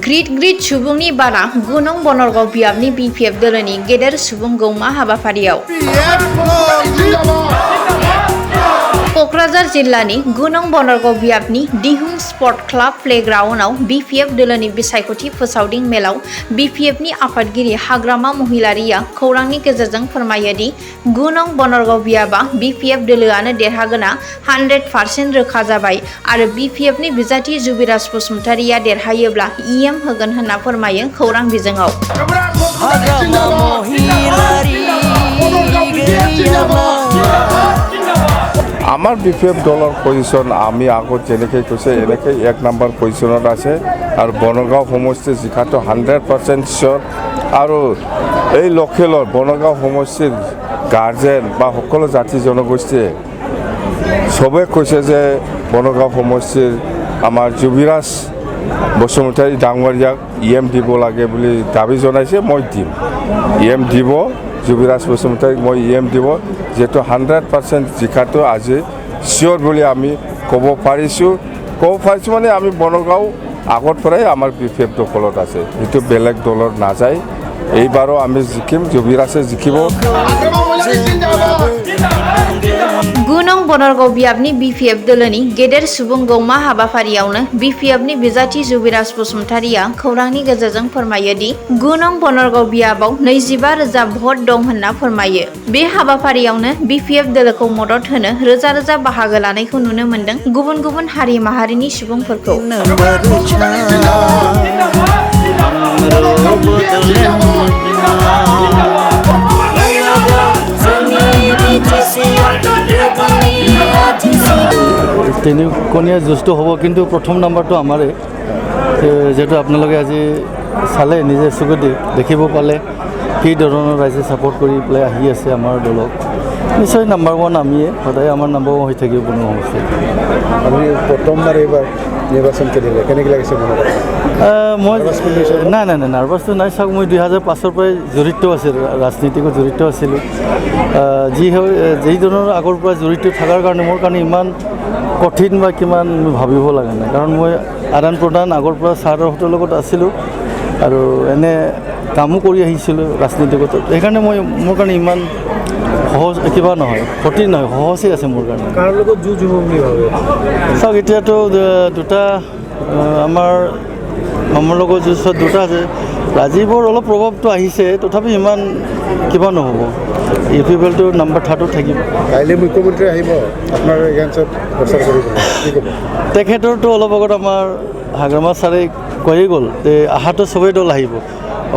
Grid grid सुबुंनि बारा गुनं बनरगाव बियाबनि बिपिएफ दोलोनि गेदेर सुबुं गौमा हाबाफारियाव क'क्राझार जिल्लानि गुनं बनरगाव बियाबनि दिहुं स्पर्ट क्लाब प्लेग्राउन्डआव बिपिएफ दोलोनि बिसायख'थि फोसावदिं मेलाव बिपिएफनि आफादगिरि हाग्रामा महिलारिया खौरांनि गेजेरजों फोरमायो दि गुनं बनरगाव बियाबा बिपिएफ दोलोआनो देरहागोना 100% रोखा जाबाय आरो बिपिएफनि बिजाथि जुबिराज बसुमतारिया देरहायोब्ला इएम होगोन होनना फोरमायो खौरां बिजोङाव। আমার বিপিএফ দলৰ পজিশন আমি আগত যেনেকৈ কৈছে এনেকৈ 1 নম্বৰ পজিশনত আছে আৰু বনগাঁও সমষ্টি জিকাটো 100% চিয়ৰ আৰু এই লোকেলৰ বনগাঁও সমষ্টিৰ গাৰ্জেন বা সকলো জাতি জনগোষ্ঠীয়ে সবে কৈছে যে বনগাঁও সমষ্টিৰ আমাৰ যুবিৰাজ বসুমতাৰী ডাঙৰীয়াক ইএম দিব লাগে বুলি দাবী জনাইছে। মই দিম ইএম দিব, যুবিৰাজ বসুমতাৰীক মই ইএম দিব, যেহেতু 100% জিকাটো আজি চিয়ৰ বুলি আমি ক'ব পাৰিছোঁ মানে আমি বনগাঁও আগৰ পৰাই আমাৰ বিপিএফ দখলত আছে, সেইটো বেলেগ দলত নাযায়। এইবাৰো আমি জিকিম, যুবিৰাজে জিকিব। गुनं बनरगाव बियाबनि बिपिएफ दोलोनि गेदेर सुबुं गौमा हाबाफारियावनो बिपिएफनि बिजाथि जुबिराज बसुमतारिया खौरांनि गेजेरजों फोरमायो दि गुनं बनरगाव बियाबाव 25,000 भट दं होनना फोरमायो। बे हाबाफारियावनो बिपिएफ दोलोखौ मदद होनो रोजा रोजा बाहागो लानायखौ नुनो मोन्दों गुबुन गुबुन हारि माहारिनि सुबुंफोरखौ। তিনিকণীয়া যুঁজটো হ'ব, কিন্তু প্ৰথম নাম্বাৰটো আমাৰে, যিহেতু আপোনালোকে আজি চালে নিজে চকুত দেখিব পালে কি ধৰণৰ ৰাইজে ছাপোৰ্ট কৰি পেলাই আহি আছে আমাৰ দলক। নিশ্চয় নাম্বাৰ 1 আমিয়ে, সদায় আমাৰ নাম্বাৰ 1 হৈ থাকিব বনগাঁও সমষ্টি। আপুনি প্ৰথমবাৰ এইবাৰ নিৰ্বাচন কৰিলে, কেনেকৈ লাগিছে মনত? মই নাই নাৰ্ভাছটো নাই। চাওক, মই 2005 পৰাই জড়িত আছিলোঁ, ৰাজনীতিকত জড়িত আছিলোঁ। যি ধৰণৰ আগৰ পৰা জড়িত থকাৰ কাৰণে মোৰ কাৰণে ইমান কঠিন বা কিমান ভাবিব লগা নাই, কাৰণ মই আদান প্ৰদান আগৰ পৰা ছাৰহঁতৰ লগত আছিলোঁ আৰু এনে কামো কৰি আহিছিলোঁ ৰাজনীতিকত। সেইকাৰণে মোৰ কাৰণে ইমান সহজ কিবা নহয়, কঠিন নহয়, সহজেই আছে মোৰ কাৰণে। কাৰ লগত যুঁজ হ'ব বুলি ভাবে? চাওক, এতিয়াতো দুটা আমাৰ লগত যুঁজত দুটা আছে। ৰাজীৱৰ অলপ প্ৰভাৱটো আহিছে, তথাপি ইমান কিবা নহ'ব। ইউপিএফটো নাম্বাৰ 3 থাকিব। কাইলৈ মুখ্যমন্ত্ৰী আহিব আপোনাৰ এগেইনষ্টত প্ৰচাৰ কৰিব, কি ক'ব? তেখেতৰতো অলপ আগত আমাৰ হাগ্ৰামা ছাৰে কৈয়ে গ'ল যে আহাতো চবেই দল আহিব,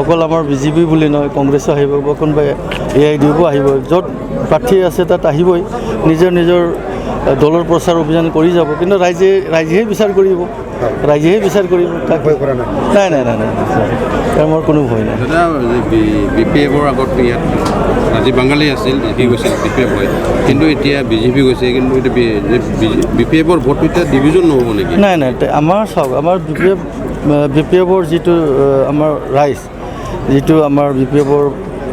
অকল আমাৰ বিজেপি বুলি নহয়, কংগ্ৰেছো আহিব বা কোনোবাই AIDF আহিব, য'ত প্ৰাৰ্থী আছে তাত আহিবই, নিজৰ দলৰ প্ৰচাৰ অভিযান কৰি যাব। কিন্তু ৰাইজেহে বিচাৰ কৰিব, তাক ভয় কৰা নাই? নাই, তাৰ মোৰ কোনো ভয় নাই। দাদা, বিপিএফৰ আগত ইয়াত আজি বাঙালী আছিল, জিকি গৈছিল বিপিএফ হয়, কিন্তু এতিয়া বিজেপি গৈছে, কিন্তু এতিয়া বিপিএফৰ ভোটটো এতিয়া ডিভিজন নহ'ব নেকি? নাই, আমাৰ চাওক, আমাৰ বিপিএফৰ যিটো আমাৰ ৰাইজ, যিটো আমাৰ বিপিএফৰ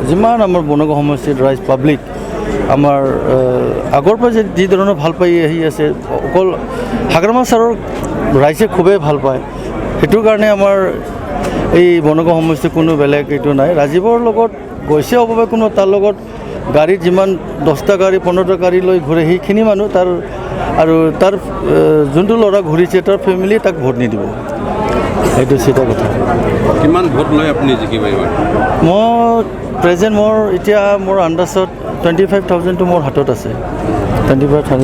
যিমান আমাৰ বনগাঁও সমষ্টিৰ ৰাইজ পাব্লিক আমাৰ আগৰ পৰা যি ধৰণৰ ভাল পাই আহি আছে, অকল হাগ্ৰামা ছাৰৰ ৰাইজে খুবেই ভাল পায়। সেইটোৰ কাৰণে আমাৰ এই বনগাঁও সমষ্টিৰ কোনো বেলেগ এইটো নাই। ৰাজীৱৰ লগত গৈছে হ'ব পাৰে, কোনো তাৰ লগত গাড়ীত যিমান 10টা গাড়ী 15টা গাড়ী লৈ ঘূৰে সেইখিনি মানুহ আৰু তাৰ যোনটো ল'ৰা ঘূৰিছে তাৰ ফেমিলি তাক ভোট নিদিব, সেইটো চিধা কথা। কিমান ভোট লৈ আপুনি জিকিব এইবাৰ? মোৰ আন্দাজত 25,000টো মোৰ হাতত আছে, 25,000